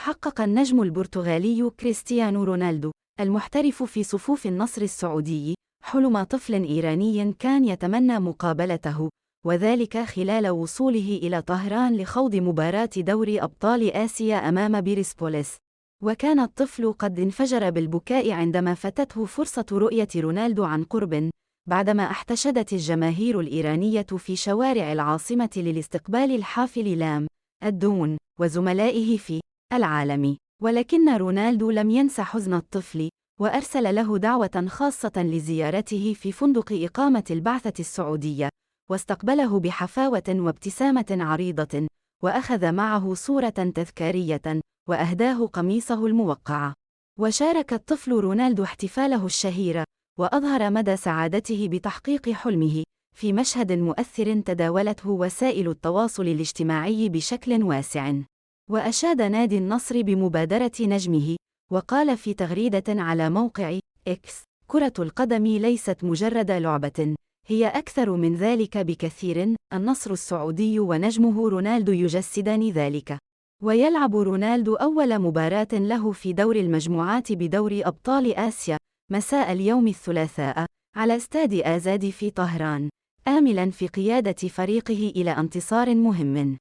حقق النجم البرتغالي كريستيانو رونالدو المحترف في صفوف النصر السعودي حلم طفل إيراني كان يتمنى مقابلته، وذلك خلال وصوله إلى طهران لخوض مباراة دوري أبطال آسيا أمام بيرسبوليس. وكان الطفل قد انفجر بالبكاء عندما فاتته فرصة رؤية رونالدو عن قرب، بعدما احتشدت الجماهير الإيرانية في شوارع العاصمة للاستقبال الحافل لام الدون وزملائه في العالم. ولكن رونالدو لم ينس حزن الطفل، وأرسل له دعوة خاصة لزيارته في فندق إقامة البعثة السعودية، واستقبله بحفاوة وابتسامة عريضة، وأخذ معه صورة تذكارية، وأهداه قميصه الموقع. وشارك الطفل رونالدو احتفاله الشهير، وأظهر مدى سعادته بتحقيق حلمه في مشهد مؤثر تداولته وسائل التواصل الاجتماعي بشكل واسع. وأشاد نادي النصر بمبادرة نجمه، وقال في تغريدة على موقع إكس: كرة القدم ليست مجرد لعبة، هي أكثر من ذلك بكثير. النصر السعودي ونجمه رونالدو يجسدان ذلك. ويلعب رونالدو أول مباراة له في دور المجموعات بدوري أبطال آسيا مساء اليوم الثلاثاء على استاد آزاد في طهران، آملاً في قيادة فريقه إلى انتصار مهم.